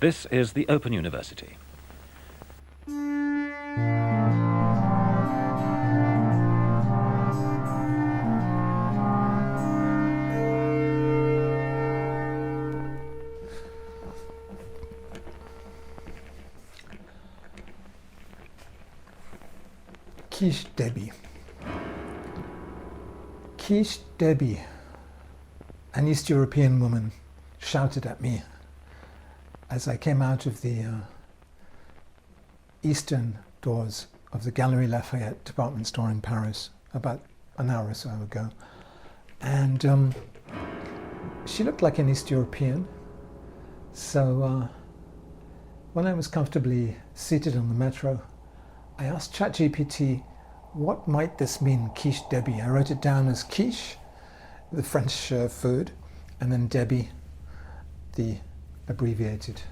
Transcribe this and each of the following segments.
This is the Open University. Kitsch Debbie, an East European woman, shouted at me as I came out of the eastern doors of the Galerie Lafayette department store in Paris about an hour or so ago. And she looked like an East European. So when I was comfortably seated on the metro, I asked ChatGPT, what might this mean, Kitsch Debbie? I wrote it down as quiche, the French food, and then Debbie, the abbreviated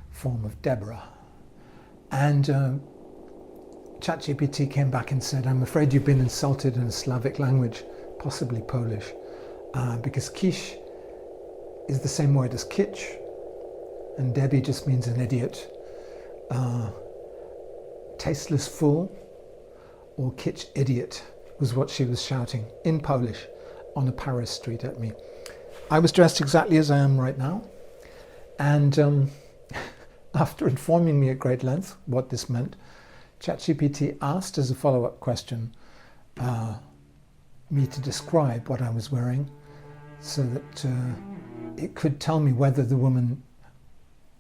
form of Deborah. And ChatGPT came back and said, I'm afraid you've been insulted in a Slavic language, possibly Polish, because quiche is the same word as kitsch, and Debbie just means an idiot, tasteless fool, or Kitsch Idiot was what she was shouting in Polish on a Paris street at me. I was dressed exactly as I am right now, and after informing me at great length what this meant, ChatGPT asked as a follow-up question me to describe what I was wearing so that it could tell me whether the woman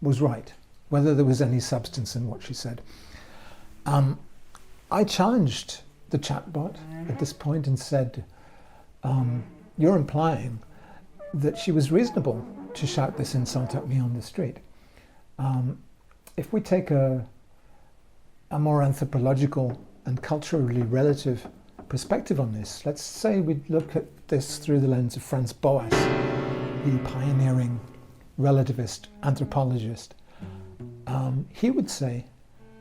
was right, whether there was any substance in what she said. I challenged the chatbot at this point and said, you're implying that she was reasonable to shout this insult at me on the street. If we take a more anthropological and culturally relative perspective on this, let's say we look at this through the lens of Franz Boas, the pioneering relativist anthropologist. He would say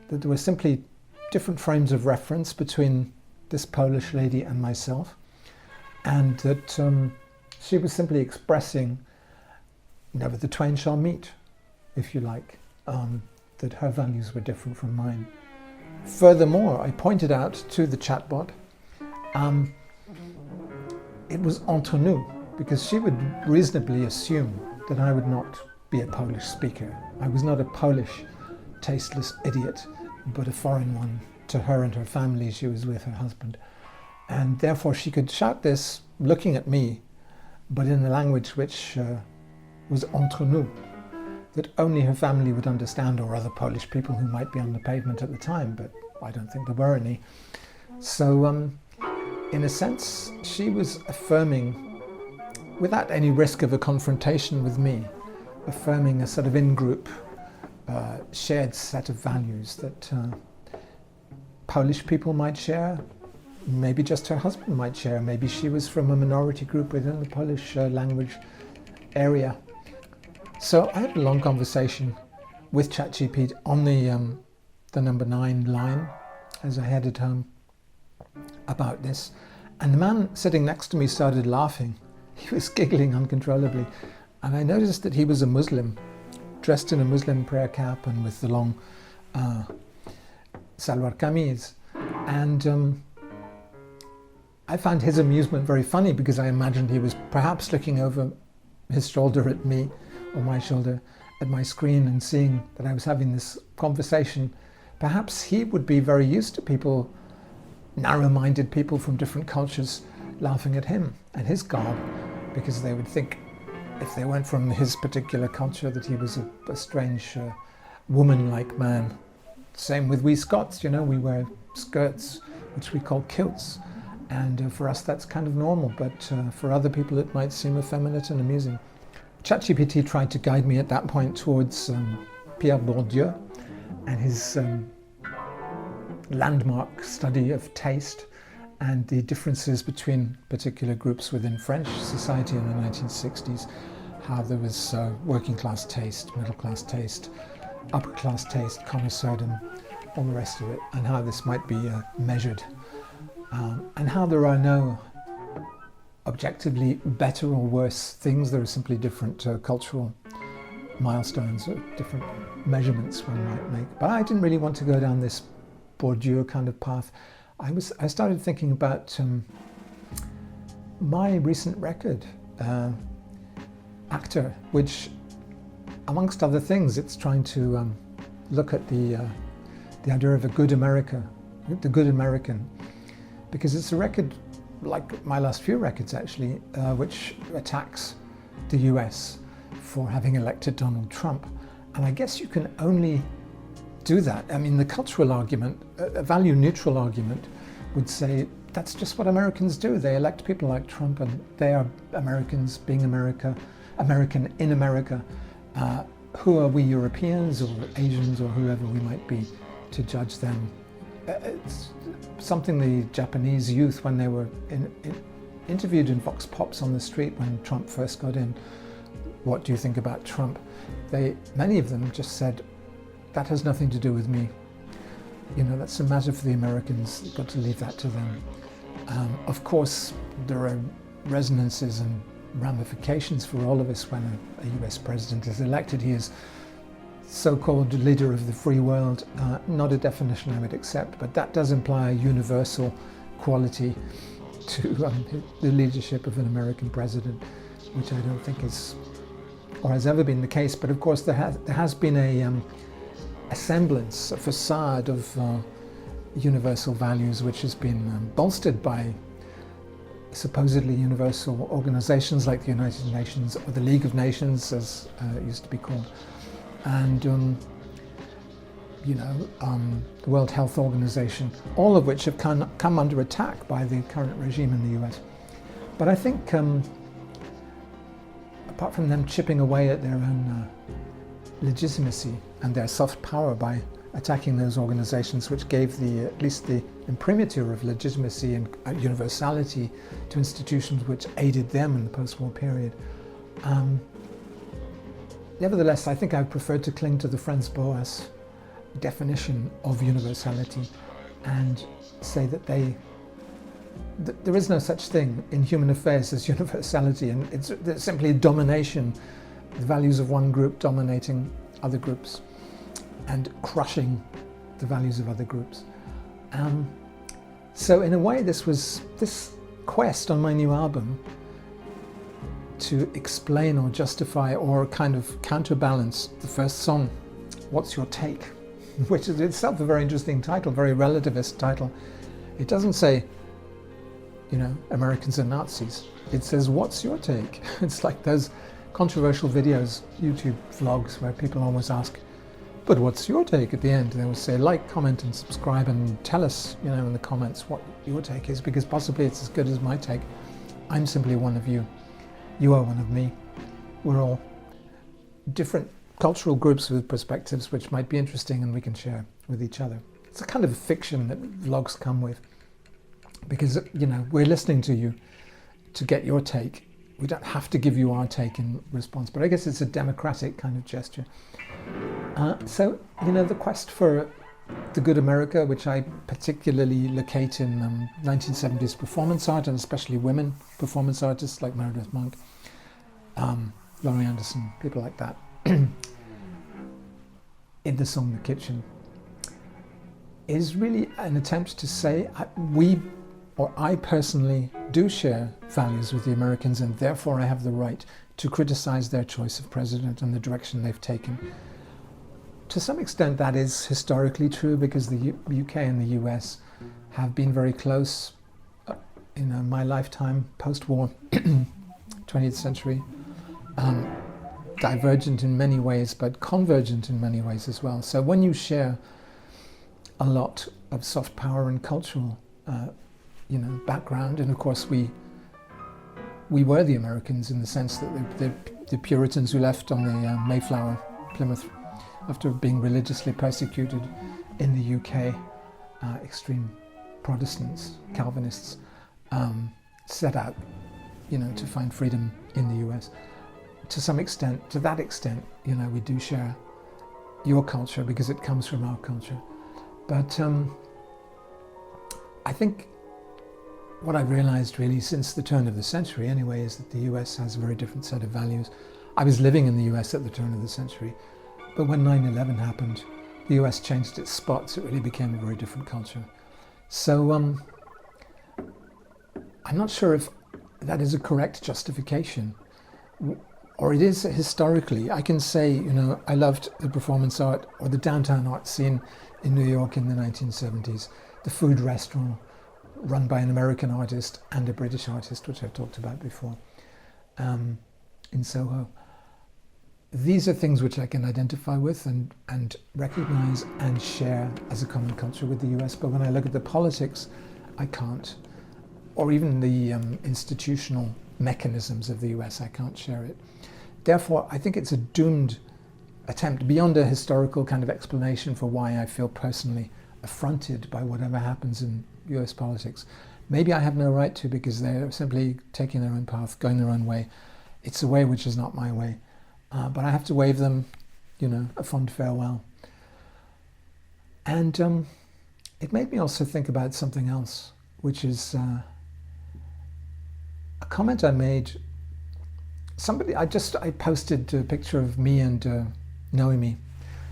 that there were simply different frames of reference between this Polish lady and myself, and that she was simply expressing, never the twain shall meet, if you like, that her values were different from mine. Furthermore, I pointed out to the chatbot, it was entre nous, because she would reasonably assume that I would not be a Polish speaker. I was not a Polish tasteless idiot, but a foreign one to her and her family. She was with her husband. And therefore she could shout this looking at me, but in a language which was entre nous, that only her family would understand, or other Polish people who might be on the pavement at the time, but I don't think there were any. So in a sense, she was affirming, without any risk of a confrontation with me, affirming a sort of in-group shared set of values that Polish people might share, maybe just her husband might share, maybe she was from a minority group within the Polish language area. So I had a long conversation with ChatGPT on the number 9 line as I headed home about this, and the man sitting next to me started laughing. He was giggling uncontrollably, and I noticed that he was a Muslim, dressed in a Muslim prayer cap and with the long salwar kameez. And I found his amusement very funny, because I imagined he was perhaps looking over his shoulder at me, or my shoulder at my screen, and seeing that I was having this conversation. Perhaps he would be very used to people, narrow-minded people from different cultures, laughing at him and his garb, because they would think, if they weren't from his particular culture, that he was a strange woman-like man. Same with we Scots, you know, we wear skirts, which we call kilts, and for us that's kind of normal, but for other people it might seem effeminate and amusing. ChatGPT tried to guide me at that point towards Pierre Bourdieu and his landmark study of taste and the differences between particular groups within French society in the 1960s, how there was working class taste, middle class taste, upper class taste, connoisseurdom, all the rest of it, and how this might be measured, and how there are no objectively better or worse things. There are simply different cultural milestones or different measurements one might make. But I didn't really want to go down this Bourdieu kind of path. I started thinking about my recent record, Actor, which, amongst other things, it's trying to look at the idea of a good America, the good American, because it's a record, like my last few records actually, which attacks the US for having elected Donald Trump. And I guess you can only do that. I mean, the cultural argument, a value-neutral argument, would say that's just what Americans do. They elect people like Trump, and they are Americans being American in America. Who are we Europeans or Asians or whoever we might be to judge them? It's something the Japanese youth, when they were interviewed in Vox Pops on the street when Trump first got in, what do you think about Trump? Many of them just said, that has nothing to do with me. You know, that's a matter for the Americans. You've got to leave that to them. Of course, there are resonances and ramifications for all of us when a US president is elected. He is so-called leader of the free world, not a definition I would accept, but that does imply a universal quality to the leadership of an American president, which I don't think is or has ever been the case. But of course there has been a semblance, a facade of universal values which has been bolstered by supposedly universal organizations like the United Nations or the League of Nations, as it used to be called, and the World Health Organization, all of which have come under attack by the current regime in the US. But I think apart from them chipping away at their own legitimacy and their soft power by attacking those organizations which gave at least the imprimatur of legitimacy and universality to institutions which aided them in the post-war period. Nevertheless, I think I preferred to cling to the Franz Boas definition of universality and say that there is no such thing in human affairs as universality, and it's simply domination, the values of one group dominating other groups and crushing the values of other groups. So in a way, this quest on my new album to explain or justify or kind of counterbalance the first song, What's Your Take? Which is itself a very interesting title, very relativist title. It doesn't say, Americans are Nazis. It says, what's your take? It's like those controversial videos, YouTube vlogs, where people always ask, but what's your take at the end? And they will say, like, comment and subscribe and tell us, in the comments what your take is, because possibly it's as good as my take. I'm simply one of you. You are one of me. We're all different cultural groups with perspectives which might be interesting and we can share with each other. It's a kind of fiction that vlogs come with, because, we're listening to you to get your take. We don't have to give you our take in response, but I guess it's a democratic kind of gesture. So, the quest for the good America, which I particularly locate in 1970s performance art, and especially women performance artists like Meredith Monk, Laurie Anderson, people like that, in the song The Kitchen, is really an attempt to say I personally do share values with the Americans, and therefore I have the right to criticize their choice of president and the direction they've taken. To some extent that is historically true, because the UK and the US have been very close in my lifetime, post-war, 20th century, divergent in many ways, but convergent in many ways as well. So when you share a lot of soft power and cultural background, and of course we were the Americans in the sense that the Puritans who left on the Mayflower, Plymouth, after being religiously persecuted in the UK, extreme Protestants, Calvinists, set out, to find freedom in the US. To that extent, we do share your culture because it comes from our culture. But I think what I've realized really since the turn of the century anyway is that the US has a very different set of values. I was living in the US at the turn of the century, but when 9/11 happened, the US changed its spots. It really became a very different culture. So I'm not sure if that is a correct justification, or it is historically. I can say, you know, I loved the performance art or the downtown art scene in New York in the 1970s, the food restaurant run by an American artist and a British artist, which I've talked about before, in Soho. These are things which I can identify with and recognize and share as a common culture with the US, but when I look at the politics, I can't. Or even the institutional mechanisms of the US, I can't share it. Therefore, I think it's a doomed attempt, beyond a historical kind of explanation for why I feel personally affronted by whatever happens in US politics. Maybe I have no right to, because they're simply taking their own path, going their own way. It's a way which is not my way. But I have to wave them, you know, a fond farewell. And it made me also think about something else, which is a comment I made. I posted a picture of me and Noemi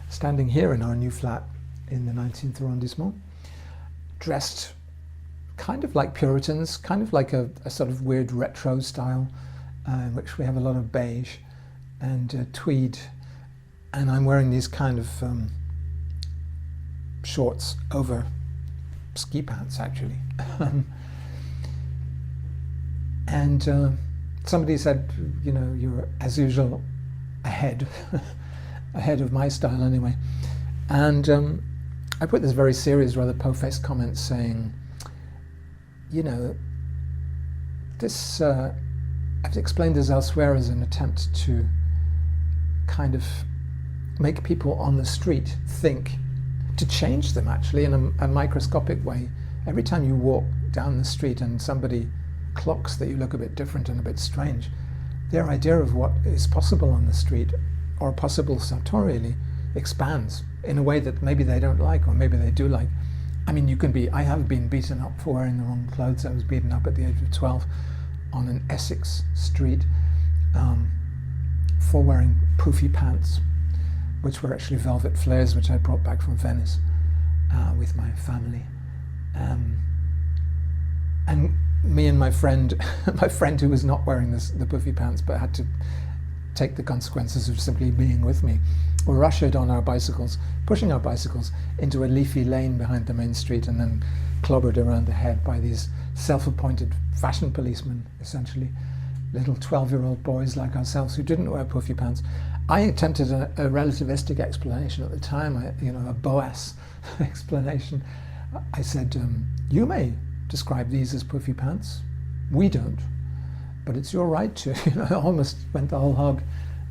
standing here in our new flat in the 19th arrondissement, dressed kind of like Puritans, kind of like a sort of weird retro style, in which we have a lot of beige and tweed, and I'm wearing these kind of shorts over ski pants, actually. And somebody said, you know, you're as usual ahead of my style anyway. And I put this very serious, rather po-faced comment saying, you know, this, I've explained this elsewhere as an attempt to kind of make people on the street think, to change them actually in a microscopic way. Every time you walk down the street and somebody clocks that you look a bit different and a bit strange, their idea of what is possible on the street, or possible sartorially, expands in a way that maybe they don't like, or maybe they do like. I mean, I have been beaten up for wearing the wrong clothes. I was beaten up at the age of 12 on an Essex street for wearing poofy pants, which were actually velvet flares, which I brought back from Venice with my family. And me and my friend who was not wearing the poofy pants but had to take the consequences of simply being with me, were ushered on our bicycles, pushing our bicycles into a leafy lane behind the main street, and then clobbered around the head by these self-appointed fashion policemen, essentially, little 12-year-old boys like ourselves who didn't wear poofy pants. I attempted a relativistic explanation at the time, a Boas explanation. I said, you may describe these as poofy pants. We don't. But it's your right to. I almost went the whole hog,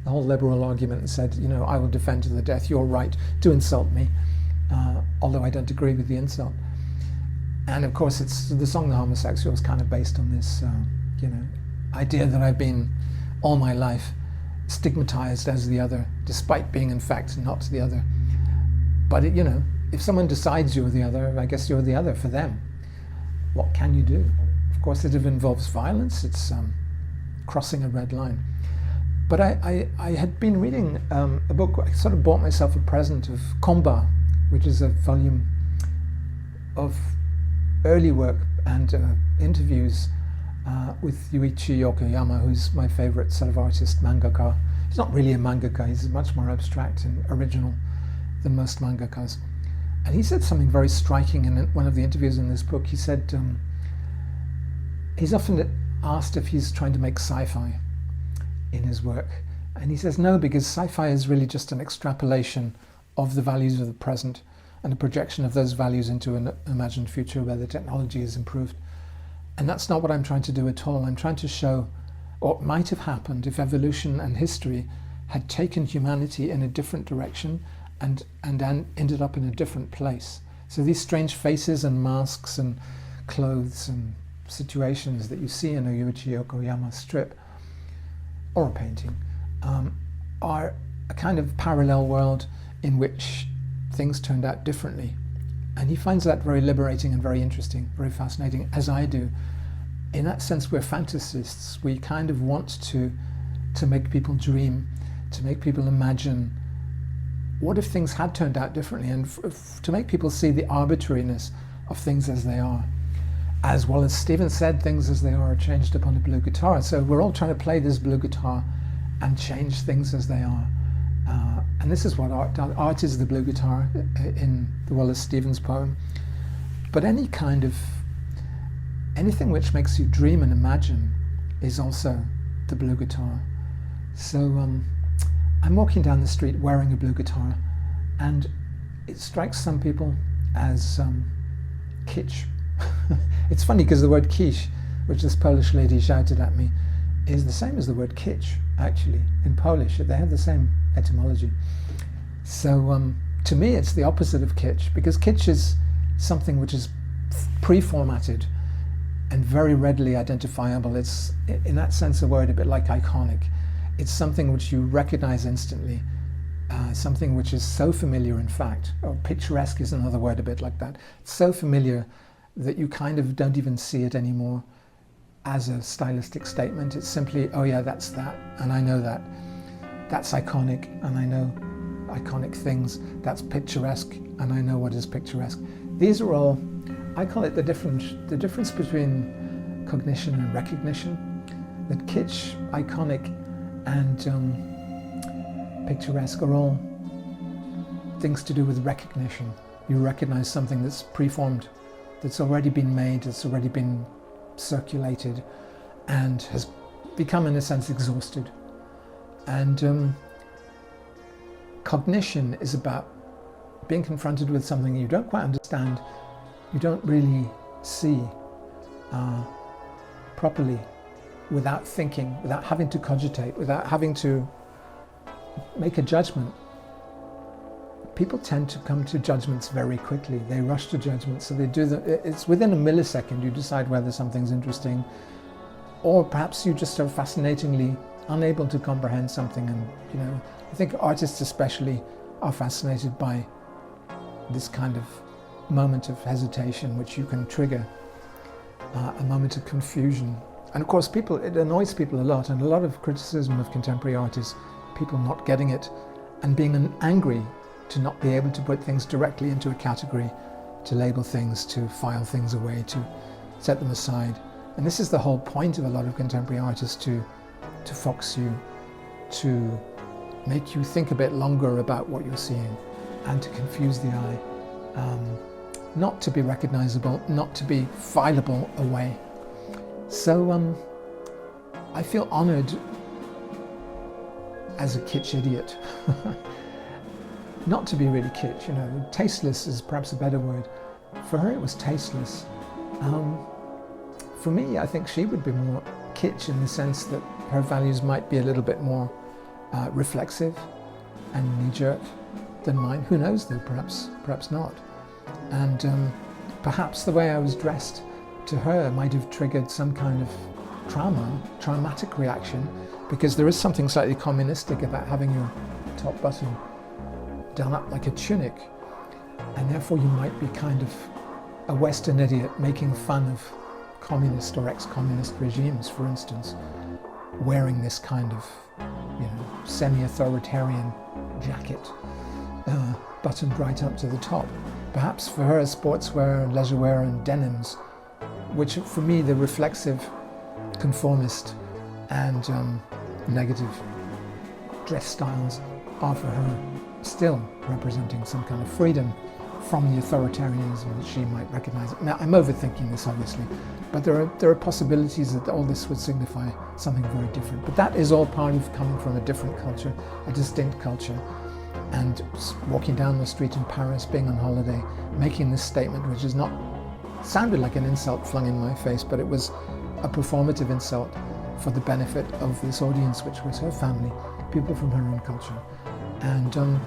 the whole liberal argument, and said, I will defend to the death your right to insult me, although I don't agree with the insult. And of course, it's the song "The Homosexual" is kind of based on this, idea that I've been all my life stigmatized as the other, despite being in fact not the other. But if someone decides you're the other, I guess you're the other for them. What can you do? Of course, it involves violence. It's crossing a red line. But I had been reading a book. I sort of bought myself a present of Combat, which is a volume of early work and interviews with Yuichi Yokoyama, who's my favorite sort of artist, mangaka. He's not really a mangaka, he's much more abstract and original than most mangakas. And he said something very striking in one of the interviews in this book. He said he's often asked if he's trying to make sci-fi in his work. And he says no, because sci-fi is really just an extrapolation of the values of the present and a projection of those values into an imagined future where the technology is improved. And that's not what I'm trying to do at all. I'm trying to show what might have happened if evolution and history had taken humanity in a different direction and ended up in a different place. So these strange faces and masks and clothes and situations that you see in a Yuichi Yokoyama strip or a painting are a kind of parallel world in which things turned out differently. And he finds that very liberating and very interesting, very fascinating, as I do. In that sense, we're fantasists. We kind of want to to make people dream, to make people imagine what if things had turned out differently, and to make people see the arbitrariness of things as they are. As well as Stephen said, things as they are changed upon a blue guitar. So we're all trying to play this blue guitar and change things as they are. And this is what art does. Art is the blue guitar in the Wallace Stevens poem. But anything which makes you dream and imagine is also the blue guitar. So I'm walking down the street wearing a blue guitar, and it strikes some people as kitsch. It's funny because the word quiche, which this Polish lady shouted at me, is the same as the word kitsch, actually, in Polish. They have the same etymology. So to me it's the opposite of kitsch, because kitsch is something which is pre-formatted and very readily identifiable. It's, in that sense of the word, a bit like iconic. It's something which you recognize instantly, something which is so familiar, in fact, or picturesque is another word a bit like that. It's so familiar that you kind of don't even see it anymore as a stylistic statement. It's simply, oh yeah, that's that, and I know that. That's iconic, and I know iconic things. That's picturesque, and I know what is picturesque. These are all, I call it the difference between cognition and recognition. That kitsch, iconic, and picturesque are all things to do with recognition. You recognize something that's preformed, that's already been made, that's already been circulated, and has become, in a sense, exhausted. And cognition is about being confronted with something you don't quite understand, you don't really see properly, without thinking, without having to cogitate, without having to make a judgment. People tend to come to judgments very quickly. They rush to judgments, so they do it's within a millisecond you decide whether something's interesting, or perhaps you just are fascinatingly unable to comprehend something. And I think artists especially are fascinated by this kind of moment of hesitation which you can trigger, a moment of confusion. And of course it annoys people a lot, and a lot of criticism of contemporary art is people not getting it and being angry to not be able to put things directly into a category, to label things, to file things away, to set them aside. And this is the whole point of a lot of contemporary art, is to fox you, to make you think a bit longer about what you're seeing, and to confuse the eye, not to be recognizable, not to be fileable away. So I feel honored as a kitsch idiot. Not to be really kitsch, tasteless is perhaps a better word. For her it was tasteless. For me, I think she would be more kitsch in the sense that her values might be a little bit more reflexive and knee-jerk than mine. Who knows though, perhaps not. And perhaps the way I was dressed to her might have triggered some kind of traumatic reaction, because there is something slightly communistic about having your top button done up like a tunic, and therefore you might be kind of a Western idiot making fun of communist or ex-communist regimes, for instance, wearing this kind of semi-authoritarian jacket buttoned right up to the top. Perhaps for her sportswear, leisure wear and denims, which for me the reflexive, conformist and negative dress styles are for her still representing some kind of freedom from the authoritarianism that she might recognize. Now, I'm overthinking this obviously, but there are possibilities that all this would signify something very different. But that is all part of coming from a different culture, a distinct culture, and walking down the street in Paris, being on holiday, making this statement, which is not sounded like an insult flung in my face, but it was a performative insult for the benefit of this audience, which was her family, people from her own culture. And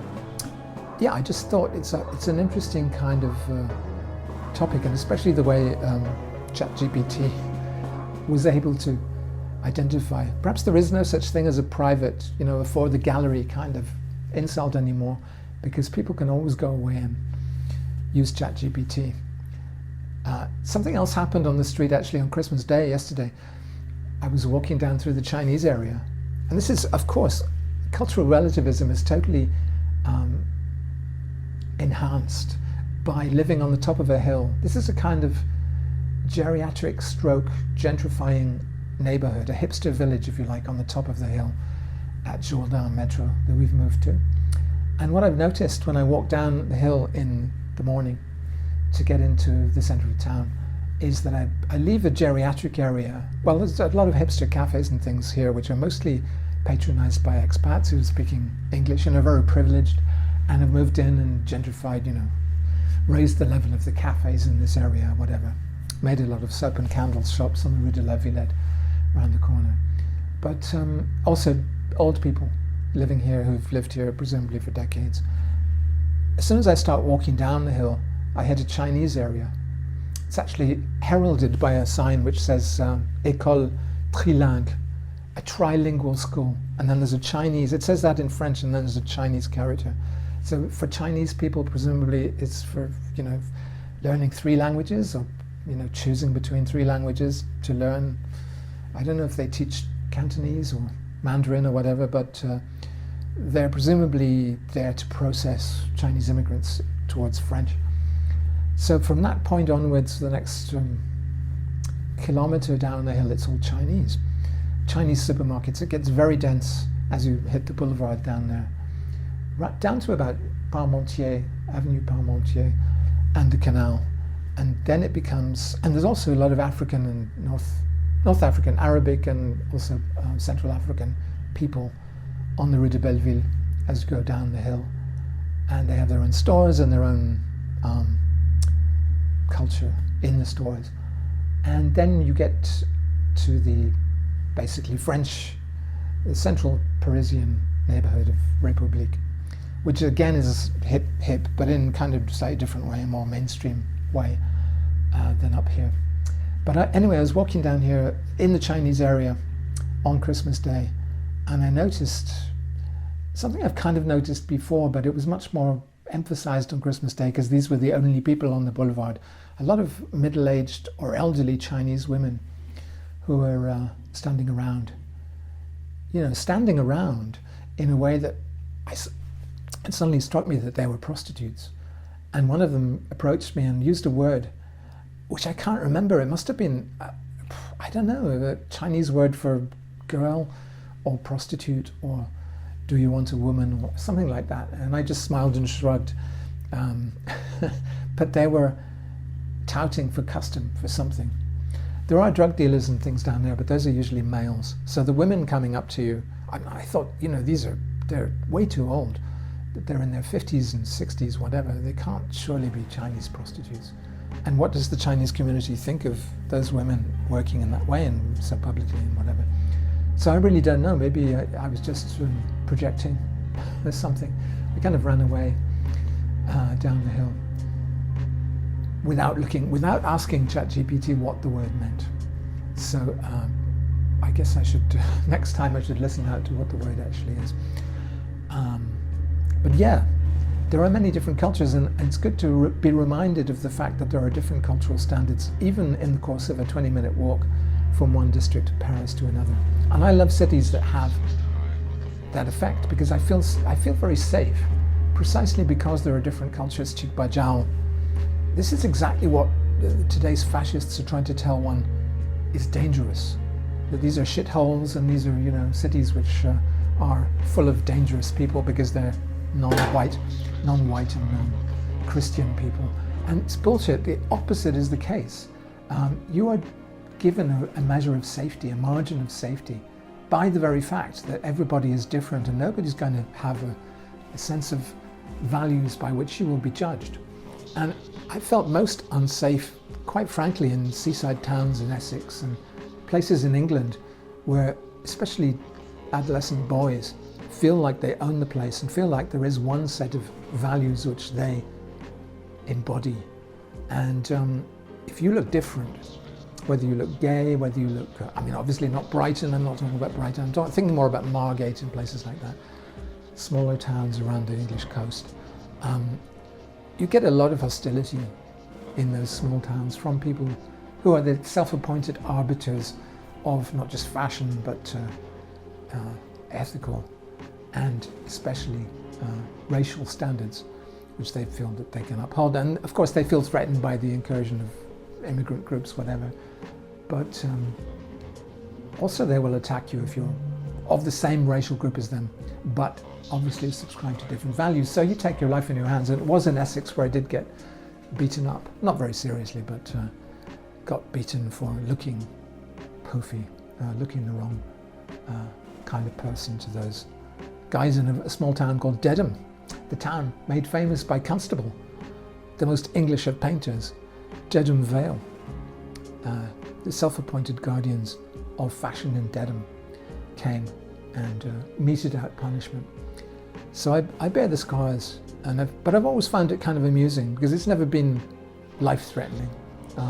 yeah, I just thought it's an interesting kind of topic, and especially the way ChatGPT was able to identify. Perhaps there is no such thing as a private, a for the gallery kind of insult anymore, because people can always go away and use ChatGPT. Something else happened on the street actually on Christmas Day yesterday. I was walking down through the Chinese area, And this is, of course, cultural relativism is totally enhanced by living on the top of a hill. This is a kind of geriatric stroke gentrifying neighborhood, a hipster village, if you like, on the top of the hill at Jourdain Metro that we've moved to. And what I've noticed when I walk down the hill in the morning to get into the centre of town is that I leave a geriatric area. Well, there's a lot of hipster cafes and things here which are mostly patronized by expats who are speaking English and are very privileged and have moved in and gentrified, you know, raised the level of the cafes in this area, whatever. Made a lot of soap and candles shops on the Rue de la Villette around the corner. But also old people living here who've lived here presumably for decades. As soon as I start walking down the hill, I hit a Chinese area. It's actually heralded by a sign which says École trilingue, a trilingual school. And then there's a Chinese, it says that in French, and then there's a Chinese character. So for Chinese people, presumably it's for, you know, learning 3 languages, or, you know, choosing between 3 languages to learn. I don't know if they teach Cantonese or Mandarin or whatever, but they're presumably there to process Chinese immigrants towards French. So from that point onwards, the next kilometre down the hill, it's all Chinese. Chinese supermarkets. It gets very dense as you hit the boulevard down there. Right down to about Parmentier, Avenue Parmentier, and the canal. And then it becomes, and there's also a lot of African and North African, Arabic, and also Central African people on the Rue de Belleville as you go down the hill. And they have their own stores and their own culture in the stores. And then you get to the basically French, the central Parisian neighborhood of République, which again is hip, but in kind of slightly different way, a more mainstream way than up here. But anyway, I was walking down here in the Chinese area on Christmas Day, and I noticed something I've kind of noticed before, but it was much more emphasized on Christmas Day because these were the only people on the boulevard. A lot of middle-aged or elderly Chinese women who were standing around. You know, standing around in a way that it suddenly struck me that they were prostitutes. And one of them approached me and used a word which I can't remember. It must have been, I don't know, a Chinese word for girl or prostitute or do you want a woman or something like that. And I just smiled and shrugged. But they were touting for custom, for something. There are drug dealers and things down there, but those are usually males. So the women coming up to you, I thought, you know, they're way too old. They're in their 50s and 60s, whatever. They can't surely be Chinese prostitutes. And what does the Chinese community think of those women working in that way and so publicly and whatever? So I really don't know. Maybe I was just projecting. There's something. I kind of ran away down the hill without asking ChatGPT what the word meant. So I guess I should, next time I should listen out to what the word actually is. But yeah, there are many different cultures, and it's good to be reminded of the fact that there are different cultural standards, even in the course of a 20-minute walk from one district of Paris to another. And I love cities that have that effect because I feel very safe, precisely because there are different cultures. Chigbajao. This is exactly what today's fascists are trying to tell one is dangerous. That these are shitholes and these are, you know, cities which are full of dangerous people because they're non-white and non-Christian people. And it's bullshit. The opposite is the case. You are given a measure of safety, a margin of safety, by the very fact that everybody is different and nobody's going to have a sense of values by which you will be judged. And I felt most unsafe, quite frankly, in seaside towns in Essex and places in England where especially adolescent boys feel like they own the place and feel like there is one set of values which they embody. And if you look different, whether you look gay, whether you look, I mean, obviously not Brighton, I'm not talking about Brighton, I'm thinking more about Margate and places like that, smaller towns around the English coast. You get a lot of hostility in those small towns from people who are the self-appointed arbiters of not just fashion, but ethical and especially racial standards which they feel that they can uphold. And of course they feel threatened by the incursion of immigrant groups, whatever. But also they will attack you if you're of the same racial group as them, but obviously subscribe to different values. So you take your life in your hands. And it was in Essex where I did get beaten up, not very seriously, but got beaten for looking poofy, looking the wrong kind of person to those guys in a small town called Dedham, the town made famous by Constable, the most English of painters, Dedham Vale, the self-appointed guardians of fashion in Dedham came and meted out punishment. So I bear the scars, but I've always found it kind of amusing because it's never been life-threatening.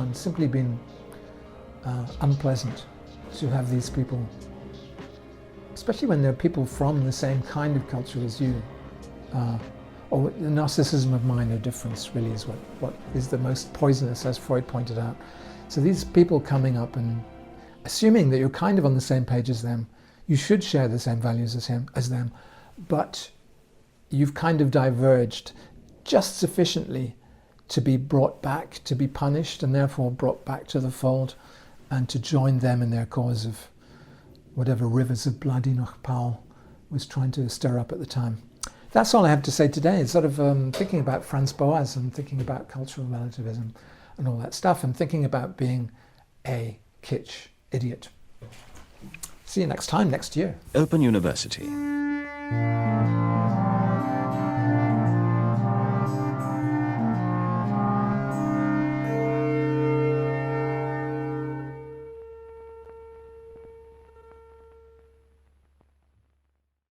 It's simply been unpleasant to have these people, especially when they're people from the same kind of culture as you. Or the narcissism of minor difference really is what is the most poisonous, as Freud pointed out. So these people coming up and assuming that you're kind of on the same page as them, you should share the same values as them, but you've kind of diverged just sufficiently to be brought back, to be punished, and therefore brought back to the fold, and to join them in their cause of whatever rivers of blood Enoch Powell was trying to stir up at the time. That's all I have to say today. It's sort of thinking about Franz Boas and thinking about cultural relativism and all that stuff, and thinking about being a kitsch idiot. See you next time, next year. Open University.